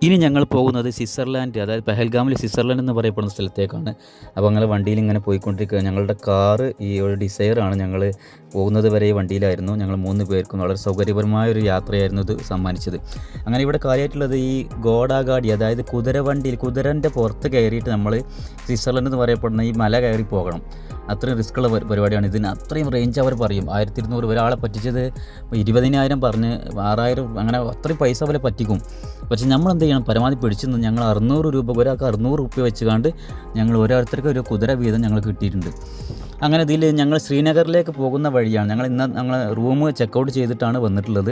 ഇനി ഞങ്ങൾ പോകുന്നത് സ്വിറ്റ്സർലാൻഡ്, അതായത് പെഹൽഗാമിൽ സ്വിറ്റ്സർലാൻഡ് എന്ന് പറയപ്പെടുന്ന സ്ഥലത്തേക്കാണ്. അപ്പോൾ ഞങ്ങൾ വണ്ടിയിൽ ഇങ്ങനെ പോയിക്കൊണ്ടിരിക്കുക. ഞങ്ങളുടെ കാറ് ഈ ഒരു ഡിസയറാണ്. ഞങ്ങൾ പോകുന്നത് വരെ ഈ വണ്ടിയിലായിരുന്നു. ഞങ്ങൾ 3 പേർക്കും വളരെ സൗകര്യപരമായ ഒരു യാത്രയായിരുന്നു ഇത് സമ്മാനിച്ചത്. അങ്ങനെ ഇവിടെ കാര്യമായിട്ടുള്ളത് ഈ ഗോഡാഗാഡി, അതായത് കുതിരവണ്ടിയിൽ കുതിരൻ്റെ പുറത്ത് കയറിയിട്ട് നമ്മൾ സ്വിറ്റ്സർലാൻഡ് എന്ന് പറയപ്പെടുന്ന ഈ മല കയറി പോകണം. അത്രയും റിസ്ക്കുള്ള പരിപാടിയാണ്. ഇതിന് അത്രയും റേഞ്ച് അവർ പറയും. 1200 ഒരാളെ പറ്റിച്ചത് 20,000 പറഞ്ഞ് 6,000 അങ്ങനെ അത്രയും പൈസ പോലെ പറ്റിക്കും. പക്ഷേ നമ്മൾ എന്ത് ചെയ്യണം, പരമാവധി പിടിച്ചു നിന്ന് ഞങ്ങൾ 600 രൂപ, ഒരാൾക്ക് 600 രൂപ വെച്ചുകൊണ്ട് ഞങ്ങൾ ഓരോരുത്തർക്ക് ഒരു കുതിര വീതം ഞങ്ങൾ കിട്ടിയിട്ടുണ്ട്. അങ്ങനെ ഇതിൽ ഞങ്ങൾ ശ്രീനഗറിലേക്ക് പോകുന്ന വഴിയാണ്. ഞങ്ങൾ റൂം ചെക്കൗട്ട് ചെയ്തിട്ടാണ് വന്നിട്ടുള്ളത്.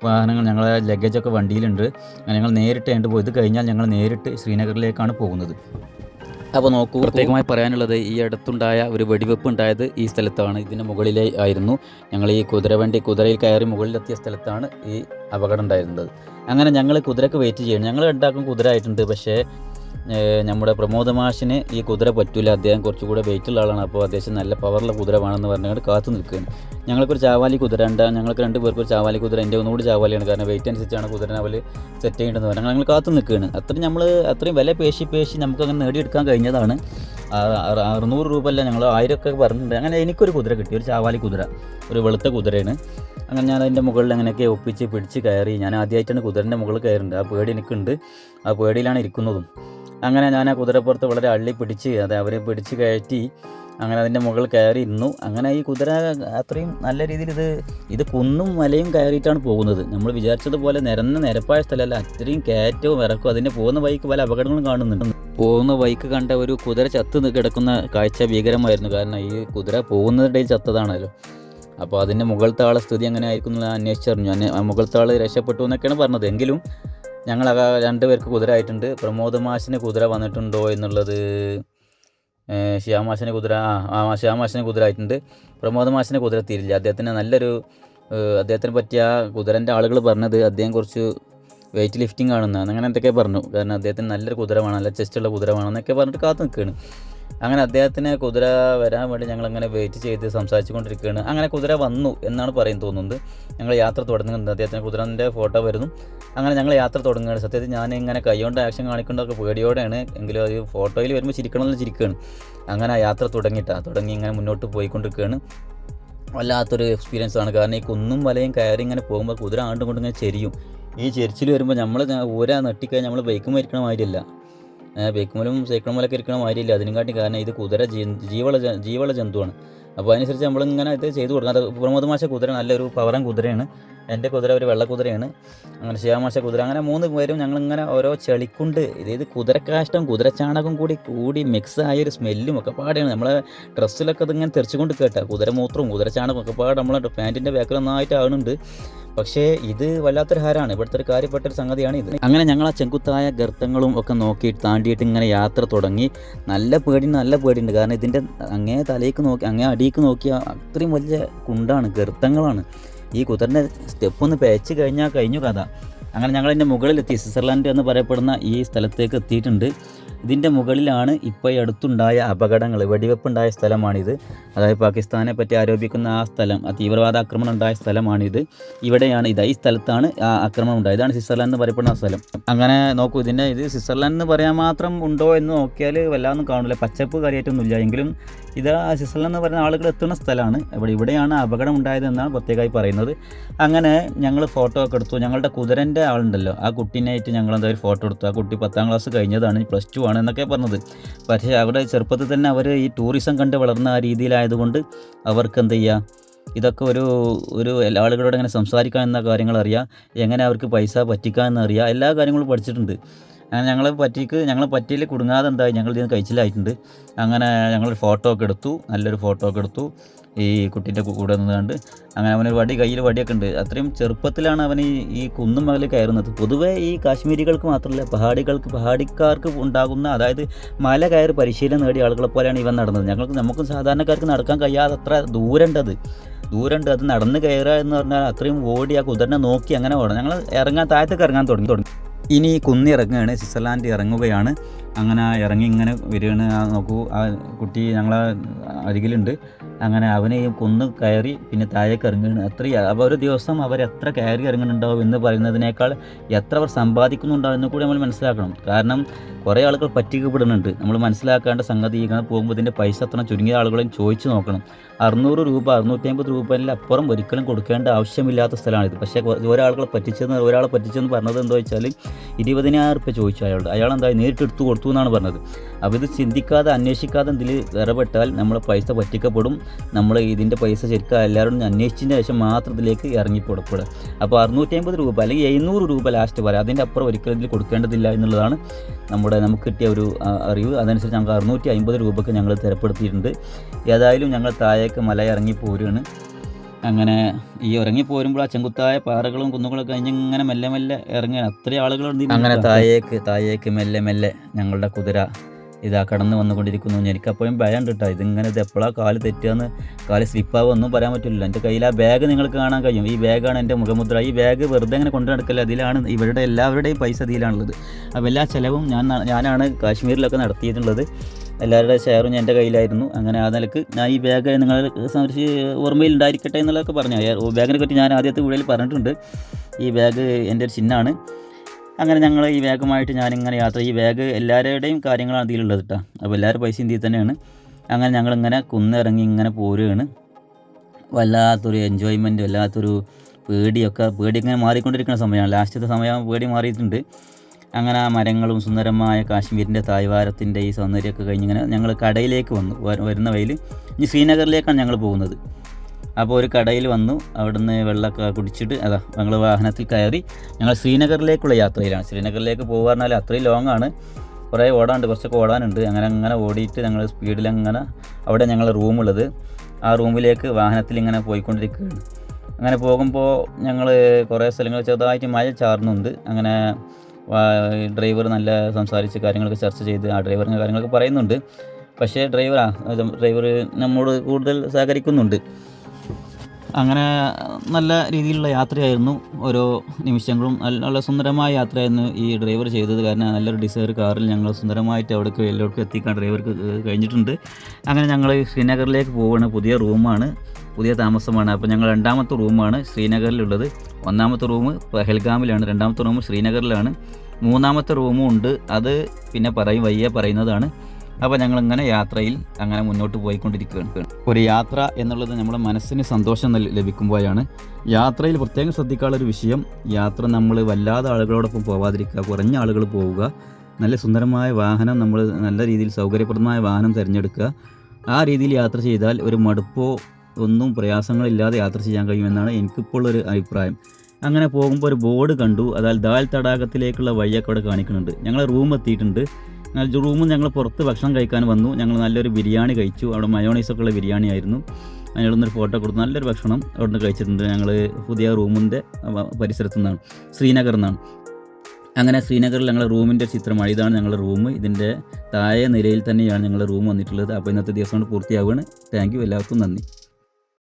വാഹനങ്ങൾ ഞങ്ങളെ ലഗേജൊക്കെ വണ്ടിയിലുണ്ട്. ഞങ്ങൾ നേരിട്ട് അതിൻ്റെ പോയി. ഇത് കഴിഞ്ഞാൽ ഞങ്ങൾ നേരിട്ട് ശ്രീനഗറിലേക്കാണ് പോകുന്നത്. അപ്പോൾ നോക്കൂ, പ്രത്യേകമായി പറയാനുള്ളത് ഈ അടുത്തുണ്ടായ ഒരു വെടിവെപ്പ് ഉണ്ടായത് ഈ സ്ഥലത്താണ്. ഇതിന് മുകളിലേ ആയിരുന്നു. ഞങ്ങൾ ഈ കുതിരയിൽ കയറി മുകളിലെത്തിയ സ്ഥലത്താണ് ഈ അപകടം ഉണ്ടായിരുന്നത്. അങ്ങനെ ഞങ്ങൾ കുതിരക്ക് വെയിറ്റ് ചെയ്യണം. ഞങ്ങൾ ഉണ്ടാക്കും കുതിര ആയിട്ടുണ്ട്. പക്ഷേ നമ്മുടെ പ്രമോദ് മാഷിന് ഈ കുതിര പറ്റില്ല. അദ്ദേഹം കുറച്ചുകൂടെ വെയിറ്റുള്ള ആളാണ്. അപ്പോൾ അദ്ദേഹം നല്ല പവറുള്ള കുതിര വേണമെന്ന് പറഞ്ഞുകൊണ്ട് കാത്തു നിൽക്കുകയാണ്. ഞങ്ങൾക്കൊരു ചാവാലി കുതിര ഉണ്ട്. ഞങ്ങൾക്ക് 2 പേർക്ക് ഒരു ചാവാലി കുതിര. എൻ്റെ ഒന്നുകൂടി ചാവാലിയാണ്, കാരണം വെയിറ്റ് അനുസരിച്ചാണ് കുതിരനെ അവർ സെറ്റ് ചെയ്യേണ്ടതെന്ന് പറഞ്ഞാൽ ഞങ്ങൾ കാത്തു നിൽക്കുകയാണ്. അത്രയും വില പേശി നമുക്കങ്ങനെ നേടിയെടുക്കാൻ കഴിഞ്ഞതാണ്. 600 രൂപ അല്ല, ഞങ്ങൾ 1000 ഒക്കെ പറഞ്ഞിട്ടുണ്ട്. അങ്ങനെ എനിക്കൊരു കുതിര കിട്ടി, ഒരു ചാവാലി കുതിര, ഒരു വെളുത്ത കുതിരയാണ്. അങ്ങനെ ഞാൻ അതിൻ്റെ മുകളിൽ അങ്ങനെയൊക്കെ ഒപ്പിച്ച് പിടിച്ച് കയറി. ഞാൻ ആദ്യമായിട്ടാണ് കുതിരൻ്റെ മുകളിൽ കയറുന്നത്. ആ പേടി എനിക്കുണ്ട്. ആ പേടിയിലാണ് ഇരിക്കുന്നതും. അങ്ങനെ ഞാൻ ആ കുതിരപ്പുറത്ത് വളരെ അള്ളി പിടിച്ച് അവരെ പിടിച്ച് കയറ്റി അങ്ങനെ അതിൻ്റെ മുകളിൽ കയറി ഇരുന്നു. അങ്ങനെ ഈ കുതിര അത്രയും നല്ല രീതിയിൽ ഇത് കുന്നും മലയും കയറിയിട്ടാണ് പോകുന്നത്. നമ്മൾ വിചാരിച്ചതുപോലെ നിരപ്പായ സ്ഥലമല്ല, അത്രയും കയറ്റവും ഇറക്കും. അതിൻ്റെ പോകുന്ന വഴിക്ക് പല അപകടങ്ങളും കാണുന്നുണ്ട്. പോകുന്ന വഴിക്ക് കണ്ട ഒരു കുതിര ചത്ത് കിടക്കുന്ന കാഴ്ച ഭീകരമായിരുന്നു. കാരണം ഈ കുതിര പോകുന്നതിനിടയിൽ ചത്തതാണല്ലോ. അപ്പോൾ അതിൻ്റെ മുകളിലത്തെ ആളെ സ്ഥിതി എങ്ങനെ ആയിരിക്കും എന്ന് അന്വേഷിച്ചറിഞ്ഞു. മുകളിലത്തെ ആൾ രക്ഷപ്പെട്ടു എന്നൊക്കെയാണ് പറഞ്ഞത്. എങ്കിലും ഞങ്ങൾ 2 പേർക്ക് കുതിര ആയിട്ടുണ്ട്. പ്രമോദ് മാഷിന് കുതിര വന്നിട്ടുണ്ടോ എന്നുള്ളത്, ശ്യാമാശിന് കുതിര ആയിട്ടുണ്ട്. പ്രമോദ് മാഷിന് കുതിര തീരില്ല. അദ്ദേഹത്തിന് പറ്റിയ കുതിരൻ്റെ ആളുകൾ പറഞ്ഞത് അദ്ദേഹം കുറച്ച് വെയിറ്റ് ലിഫ്റ്റിംഗ് ആണെന്നാണ്, അങ്ങനെ എന്തൊക്കെ പറഞ്ഞു. കാരണം അദ്ദേഹത്തിന് നല്ലൊരു കുതിര വേണം, നല്ല ചെസ്റ്റുള്ള കുതിര വേണം എന്നൊക്കെ പറഞ്ഞിട്ട് കാത്തു നിൽക്കുകയാണ്. അങ്ങനെ അദ്ദേഹത്തിന് കുതിര വരാൻ വേണ്ടി ഞങ്ങളങ്ങനെ വെയിറ്റ് ചെയ്ത് സംസാരിച്ചു കൊണ്ടിരിക്കുകയാണ്. അങ്ങനെ കുതിര വന്നു എന്നാണ് തോന്നുന്നത്. ഞങ്ങൾ യാത്ര തുടങ്ങുന്നുണ്ട്. അദ്ദേഹത്തിന് കുതിരൻ്റെ ഫോട്ടോ വരുന്നു. അങ്ങനെ ഞങ്ങൾ യാത്ര തുടങ്ങുകയാണ്. സത്യത്തിൽ ഞാൻ ഇങ്ങനെ കൈകൊണ്ട് ആക്ഷൻ കാണിക്കേണ്ടതൊക്കെ പേടിയോടെയാണ്. എങ്കിലും അത് ഫോട്ടോയിൽ വരുമ്പോൾ ചിരിക്കണമെന്ന്. അങ്ങനെ ആ യാത്ര തുടങ്ങി ഇങ്ങനെ മുന്നോട്ട് പോയിക്കൊണ്ടിരിക്കുകയാണ്. വല്ലാത്തൊരു എക്സ്പീരിയൻസ് ആണ്. കാരണം ഈ കുന്നും മലയും കയറി ഇങ്ങനെ പോകുമ്പോൾ കുതിര ആണ്ടും കൊണ്ടും ഇങ്ങനെ ചെരിയും. ഈ ചെരിച്ചിൽ വരുമ്പോൾ നമ്മൾ നെട്ടിക്കഴിഞ്ഞാൽ നമ്മൾ ബൈക്കും ഇരിക്കണ മാതിരിയല്ല, ബൈക്കുമലും സൈക്കിളുമലൊക്കെ ഇരിക്കണ മാതിരിയില്ല. അതിനെക്കാട്ടി കാരണം ഇത് കുതിര ജീവള ജന്തുവാണ്. അപ്പോൾ അതിനനുസരിച്ച് നമ്മളിങ്ങനെ ഇത് ചെയ്ത് കൊടുക്കണം. അത് പ്രമോദ് മാഷ കുതിര നല്ലൊരു പവറൻ കുതിരയാണ്. എൻ്റെ കുതിര ഒരു വെള്ള കുതിരയാണ്. അങ്ങനെ ശ്യാമാശ കുതിര. അങ്ങനെ 3 പേരും ഞങ്ങളിങ്ങനെ ഓരോ ചെളിക്കുണ്ട്, ഇത് കുതിരക്കാഷ്ടം കുതിരച്ചാണകം കൂടി മിക്സ് ആയൊരു സ്മെല്ലും ഒക്കെ പാടെയാണ്. നമ്മളെ ഡ്രസ്സിലൊക്കെ അതിങ്ങനെ തെറിച്ചുകൊണ്ട് കേട്ടോ. കുതിരമൂത്രവും കുതിരച്ചാണകം ഒക്കെ പാടെ നമ്മളെ പാൻറ്റിൻ്റെ ബാക്കിൽ നന്നായിട്ട് ആകുന്നുണ്ട്. പക്ഷേ ഇത് വല്ലാത്തൊരു ഹാരമാണ്. ഇവിടുത്തെ ഒരു കാര്യപ്പെട്ടൊരു സംഗതിയാണ് ഇത്. അങ്ങനെ ഞങ്ങൾ ആ ചെങ്കുത്തായ ഗർത്തങ്ങളും ഒക്കെ നോക്കിയിട്ട് താണ്ടിയിട്ട് ഇങ്ങനെ യാത്ര തുടങ്ങി. നല്ല പേടിയുണ്ട്. കാരണം ഇതിൻ്റെ അങ്ങേ തലേക്ക് നോക്കി അങ്ങേ അടിയിലേക്ക് നോക്കിയാൽ അത്രയും വലിയ കുണ്ടാണ്, ഗർത്തങ്ങളാണ്. ഈ കുതിരൻ്റെ സ്റ്റെപ്പ് ഒന്ന് പേച്ച് കഴിഞ്ഞാൽ കഴിഞ്ഞു കഥ. അങ്ങനെ ഞങ്ങളതിൻ്റെ മുകളിലെത്തി. സ്വിറ്റ്സർലാൻഡ് എന്ന് പറയപ്പെടുന്ന ഈ സ്ഥലത്തേക്ക് എത്തിയിട്ടുണ്ട്. ഇതിൻ്റെ മുകളിലാണ് ഇപ്പോൾ ഈ അടുത്തുണ്ടായ അപകടങ്ങൾ, വെടിവെപ്പുണ്ടായ സ്ഥലമാണിത്. അതായത് പാകിസ്ഥാനെ പറ്റി ആരോപിക്കുന്ന ആ സ്ഥലം, ആ തീവ്രവാദ ആക്രമണം ഉണ്ടായ സ്ഥലമാണിത്. ഈ സ്ഥലത്താണ് ആ ആക്രമണം ഉണ്ടായത്. ഇതാണ് സ്വിറ്റ്സർലാൻഡ് എന്ന് പറയപ്പെടുന്ന ആ സ്ഥലം. അങ്ങനെ നോക്കൂ, ഇത് സ്വിറ്റ്സർലാൻഡ് എന്ന് പറയാൻ മാത്രം ഉണ്ടോ എന്ന് നോക്കിയാൽ വല്ലാതൊന്നും കാണില്ല, പച്ചപ്പ് കാര്യമായിട്ടൊന്നുമില്ല. എങ്കിലും ഇത് സ്വിറ്റ്സർലാൻഡ് എന്ന് പറയുന്ന ആളുകൾ എത്തുന്ന സ്ഥലമാണ്. ഇവിടെയാണ് അപകടം ഉണ്ടായത് എന്നാണ് പ്രത്യേകമായി പറയുന്നത്. അങ്ങനെ ഞങ്ങൾ ഫോട്ടോ ഒക്കെ എടുത്തു. ഞങ്ങളുടെ കുതിരൻ്റെ ആളുണ്ടല്ലോ, ആ കുട്ടീനായിട്ട് ഞങ്ങൾ എന്തായാലും ഫോട്ടോ എടുത്തു. ആ കുട്ടി 10ാം ക്ലാസ് കഴിഞ്ഞതാണ്, +2 ആണ് എന്നൊക്കെ പറഞ്ഞത്. പക്ഷേ അവിടെ ചെറുപ്പത്തിൽ തന്നെ അവർ ഈ ടൂറിസം കണ്ട് വളർന്ന ആ രീതിയിലായതുകൊണ്ട് അവർക്ക് എന്ത് ചെയ്യുക, ഇതൊക്കെ ഒരു ആളുകളോട് എങ്ങനെ സംസാരിക്കാൻ എന്ന കാര്യങ്ങൾ അറിയാം, എങ്ങനെ അവർക്ക് പൈസ പറ്റിക്കാൻ എന്നറിയാം, എല്ലാ കാര്യങ്ങളും പഠിച്ചിട്ടുണ്ട്. അങ്ങനെ ഞങ്ങളെ പറ്റിയിൽ കുടുങ്ങാതെ എന്തായി ഞങ്ങൾ ഇതിന് കഴിച്ചിലായിട്ടുണ്ട്. അങ്ങനെ ഞങ്ങളൊരു ഫോട്ടോ ഒക്കെ എടുത്തു, നല്ലൊരു ഫോട്ടോ ഒക്കെ എടുത്തു ഈ കുട്ടീൻ്റെ കൂടെ നിന്നുകൊണ്ട്. അങ്ങനെ അവനൊരു കയ്യിൽ വടിയൊക്കെ ഉണ്ട്. അത്രയും ചെറുപ്പത്തിലാണ് അവൻ ഈ കുന്നും മലയിൽ കയറുന്നത്. പൊതുവേ ഈ കാശ്മീരികൾക്ക് മാത്രമല്ല, പഹാടിക്കാർക്ക് ഉണ്ടാകുന്ന, അതായത് മല കയറി പരിശീലനം നേടിയ ആളുകളെ പോലെയാണ് ഇവൻ നടന്നത്. നമുക്കും സാധാരണക്കാർക്ക് നടക്കാൻ കഴിയാത്തത്ര ദൂരമുണ്ട്. അത് നടന്ന് കയറുക എന്ന് പറഞ്ഞാൽ അത്രയും ഓടി ആ കുതിരനെ നോക്കി അങ്ങനെ ഓടണം. ഞങ്ങൾ താഴത്തേക്ക് ഇറങ്ങാൻ തുടങ്ങി. ഇനി കുന്നിറങ്ങുകയാണ്, സ്വിറ്റ്സർലാൻഡ് ഇറങ്ങുകയാണ്. അങ്ങനെ ഇറങ്ങി ഇങ്ങനെ വരികയാണ്. നോക്കൂ, ആ കുട്ടി ഞങ്ങളെ അരികിലുണ്ട്. അങ്ങനെ അവനെ കൊന്ന് കയറി പിന്നെ താഴേക്ക് ഇറങ്ങുകയാണ്. അപ്പോൾ ഒരു ദിവസം അവരെത്ര കയറി ഇറങ്ങുന്നുണ്ടാവും എന്ന് പറയുന്നതിനേക്കാൾ എത്ര അവർ സമ്പാദിക്കുന്നുണ്ടാവും എന്ന് കൂടി നമ്മൾ മനസ്സിലാക്കണം. കാരണം കുറേ ആളുകൾ പറ്റിക്കപ്പെടുന്നുണ്ട്. നമ്മൾ മനസ്സിലാക്കേണ്ട സംഗതി ഇങ്ങനെ പോകുമ്പോൾ ഇതിൻ്റെ പൈസ അത്ര ചുരുങ്ങിയ ആളുകളെയും ചോദിച്ച് നോക്കണം. 600 രൂപ 650 രൂപയിൽ അപ്പുറം ഒരിക്കലും കൊടുക്കേണ്ട ആവശ്യമില്ലാത്ത സ്ഥലമാണിത്. പക്ഷേ ഒരാളെ പറ്റിച്ചെന്ന് പറഞ്ഞത് എന്താ വെച്ചാൽ 20,000 രൂപ ചോദിച്ചു അയാൾ എന്താ നേരിട്ട് എടുത്തു കൊടുത്തു എന്നാണ് പറഞ്ഞത്. അപ്പോൾ ഇത് ചിന്തിക്കാതെ അന്വേഷിക്കാതെ ഇതിൽ ഇടപെട്ടാൽ നമ്മളെ പൈസ പറ്റിക്കപ്പെടും. നമ്മൾ ഇതിൻ്റെ പൈസ ശരിക്കും എല്ലാവരോടും അന്വേഷിച്ചതിന് ശേഷം മാത്രം ഇതിലേക്ക് ഇറങ്ങിപ്പോടപ്പെടുക. അപ്പോൾ 650 രൂപ അല്ലെങ്കിൽ 700 രൂപ ലാസ്റ്റ് പറയാം, അതിൻ്റെ അപ്പുറം ഒരിക്കലും ഇതിൽ കൊടുക്കേണ്ടതില്ല എന്നുള്ളതാണ് നമുക്ക് കിട്ടിയ ഒരു അറിവ്. അതനുസരിച്ച് ഞങ്ങൾക്ക് 650 രൂപയ്ക്ക് ഞങ്ങൾ തരപ്പെടുത്തിയിട്ടുണ്ട്. ഏതായാലും ഞങ്ങൾ താഴേക്ക് മല ഇറങ്ങി പോരുകയാണ്. അങ്ങനെ ഈ ഇറങ്ങി പോരുമ്പോൾ ആ ചെങ്കുത്തായ പാറകളും കുന്നുകളൊക്കെ കഴിഞ്ഞിങ്ങനെ മെല്ലെ മെല്ലെ ഇറങ്ങുകയാണ്. അത്രയും ആളുകളുണ്ട്. അങ്ങനെ താഴേക്ക് മെല്ലെ മെല്ലെ ഞങ്ങളുടെ കുതിര ഇതാ കടന്ന് വന്നുകൊണ്ടിരിക്കുന്നു. എനിക്കപ്പോഴും ഭയം കേട്ടോ, ഇത് എപ്പോഴാണ് കാല് തെറ്റുകയെന്ന്, കാല് സ്ലിപ്പാവുക ഒന്നും പറയാൻ പറ്റില്ല. എൻ്റെ കയ്യിൽ ആ ബാഗ് നിങ്ങൾക്ക് കാണാൻ കഴിയും. ഈ ബാഗാണ് എൻ്റെ മുഖമുദ്ര. ഈ ബാഗ് വെറുതെ അങ്ങനെ കൊണ്ടു നടക്കില്ല, അതിലാണ് എല്ലാവരുടെയും പൈസ ഇതിലാണുള്ളത്. അപ്പോൾ എല്ലാ ചിലവും ഞാനാണ് കാശ്മീരിലൊക്കെ നടത്തിയിട്ടുള്ളത്. എല്ലാവരുടെ ഷെയറും എൻ്റെ കയ്യിലായിരുന്നു. അങ്ങനെ ആ നിലക്ക് ഞാൻ ഈ ബാഗ് നിങ്ങൾ ഓർമ്മയിൽ ഉണ്ടായിരിക്കട്ടെ എന്നുള്ളതൊക്കെ പറഞ്ഞു. ബാഗിനെ പറ്റി ഞാൻ ആദ്യത്തെ വീഡിയോയിൽ പറഞ്ഞിട്ടുണ്ട്. ഈ ബാഗ് എൻ്റെ ഒരു ചിഹ്നമാണ്. അങ്ങനെ ഞങ്ങൾ ഈ ബാഗുമായിട്ട് ഞാനിങ്ങനെ യാത്ര, ഈ ബാഗ് എല്ലാവരുടെയും കാര്യങ്ങളാണ് ഇതിലുള്ളത് കേട്ടോ. അപ്പോൾ എല്ലാവരും പൈസ ഇന്ത്യയിൽ തന്നെയാണ്. അങ്ങനെ ഞങ്ങളിങ്ങനെ കുന്നിറങ്ങി ഇങ്ങനെ പോരുകയാണ്. വല്ലാത്തൊരു എൻജോയ്മെൻറ്റ്, വല്ലാത്തൊരു പേടി ഇങ്ങനെ മാറിക്കൊണ്ടിരിക്കുന്ന സമയമാണ്. ലാസ്റ്റത്തെ സമയം പേടി മാറിയിട്ടുണ്ട്. അങ്ങനെ ആ മരങ്ങളും സുന്ദരമായ കാശ്മീരിൻ്റെ താഴ്വാരത്തിൻ്റെ ഈ സൗന്ദര്യമൊക്കെ കഴിഞ്ഞിങ്ങനെ ഞങ്ങൾ കടയിലേക്ക് വരുന്ന വഴിയിൽ ഇനി ശ്രീനഗറിലേക്കാണ് ഞങ്ങൾ പോകുന്നത്. അപ്പോൾ ഒരു കടയിൽ വന്നു, അവിടുന്ന് വെള്ളമൊക്കെ കുടിച്ചിട്ട് ഞങ്ങൾ വാഹനത്തിൽ കയറി ഞങ്ങൾ ശ്രീനഗറിലേക്കുള്ള യാത്രയിലാണ്. ശ്രീനഗറിലേക്ക് പോകുക പറഞ്ഞാൽ അത്രയും ലോങ് ആണ്, കുറച്ചൊക്കെ ഓടാനുണ്ട്. അങ്ങനെ ഓടിയിട്ട് ഞങ്ങൾ സ്പീഡിലങ്ങനെ അവിടെ ഞങ്ങളുടെ റൂമുള്ളത്, ആ റൂമിലേക്ക് വാഹനത്തിൽ ഇങ്ങനെ പോയിക്കൊണ്ടിരിക്കുകയാണ്. അങ്ങനെ പോകുമ്പോൾ ഞങ്ങൾ കുറേ സ്ഥലങ്ങൾ ചെറുതായിട്ട് മഴ ചാർന്നുണ്ട്. അങ്ങനെ ഡ്രൈവർ നല്ല സംസാരിച്ച് കാര്യങ്ങളൊക്കെ ചർച്ച ചെയ്ത് ആ ഡ്രൈവറിൻ്റെ കാര്യങ്ങളൊക്കെ പറയുന്നുണ്ട്. പക്ഷേ ഡ്രൈവർ നമ്മോട് കൂടുതൽ സഹകരിക്കുന്നുണ്ട്. അങ്ങനെ നല്ല രീതിയിലുള്ള യാത്രയായിരുന്നു. ഓരോ നിമിഷങ്ങളും നല്ല സുന്ദരമായ യാത്രയായിരുന്നു ഈ ഡ്രൈവർ ചെയ്തത്. കാരണം നല്ലൊരു ഡിസയർ കാറിൽ ഞങ്ങൾ സുന്ദരമായിട്ട് എല്ലാവർക്കും എത്തിക്കാൻ ഡ്രൈവർക്ക് കഴിഞ്ഞിട്ടുണ്ട്. അങ്ങനെ ഞങ്ങൾ ശ്രീനഗറിലേക്ക് പോവുകയാണ്. പുതിയ താമസമാണ്. അപ്പോൾ ഞങ്ങൾ 2ാമത്തെ റൂമാണ് ശ്രീനഗറിലുള്ളത്. 1ാമത്തെ റൂം പഹൽഗാമിലാണ്, 2ാമത്തെ റൂം ശ്രീനഗറിലാണ്, 3ാമത്തെ റൂമും ഉണ്ട്. അത് പിന്നെ പറയുന്നതാണ്. അപ്പോൾ ഞങ്ങളിങ്ങനെ യാത്രയിൽ അങ്ങനെ മുന്നോട്ട് പോയിക്കൊണ്ടിരിക്കുകയാണ്. ഒരു യാത്ര എന്നുള്ളത് നമ്മുടെ മനസ്സിന് സന്തോഷം ലഭിക്കുമ്പോഴാണ്. യാത്രയിൽ പ്രത്യേകം ശ്രദ്ധിക്കാനുള്ളൊരു വിഷയം, യാത്ര നമ്മൾ വല്ലാതെ ആളുകളോടൊപ്പം പോവാതിരിക്കുക, കുറഞ്ഞ ആളുകൾ പോവുക, നല്ല സുന്ദരമായ വാഹനം, നമ്മൾ നല്ല രീതിയിൽ സൗകര്യപ്രദമായ വാഹനം തിരഞ്ഞെടുക്കുക. ആ രീതിയിൽ യാത്ര ചെയ്താൽ ഒരു മടുപ്പോ ഒന്നും പ്രയാസങ്ങളില്ലാതെ യാത്ര ചെയ്യാൻ കഴിയുമെന്നാണ് എനിക്കിപ്പോൾ ഒരു അഭിപ്രായം. അങ്ങനെ പോകുമ്പോൾ ഒരു ബോർഡ് കണ്ടു, അതായത് ദാൽ തടാകത്തിലേക്കുള്ള വഴിയൊക്കെ അവിടെ കാണിക്കുന്നുണ്ട്. ഞങ്ങൾ റൂം എത്തിയിട്ടുണ്ട്. റൂമിൽ ഞങ്ങൾ പുറത്ത് ഭക്ഷണം കഴിക്കാൻ വന്നു. ഞങ്ങൾ നല്ലൊരു ബിരിയാണി കഴിച്ചു. അവിടെ മയോണൈസൊക്കെ ഉള്ള ബിരിയാണി ആയിരുന്നു. അതിനോടൊന്നൊരു ഫോട്ടോ കൊടുത്തു. നല്ലൊരു ഭക്ഷണം അവിടെ നിന്ന് കഴിച്ചിട്ടുണ്ട്. ഞങ്ങൾ പുതിയ റൂമിൻ്റെ പരിസരത്തു നിന്നാണ്, ശ്രീനഗറിൽ നിന്നാണ്. അങ്ങനെ ശ്രീനഗറിൽ ഞങ്ങളുടെ റൂമിൻ്റെ ചിത്രമാണ്. ഇതാണ് ഞങ്ങളുടെ റൂം. ഇതിൻ്റെ താഴെ നിലയിൽ തന്നെയാണ് ഞങ്ങളുടെ റൂം വന്നിട്ടുള്ളത്. അപ്പോൾ ഇന്നത്തെ ദിവസം കൊണ്ട് പൂർത്തിയാവുകയാണ്. താങ്ക് യു, എല്ലാവർക്കും നന്ദി.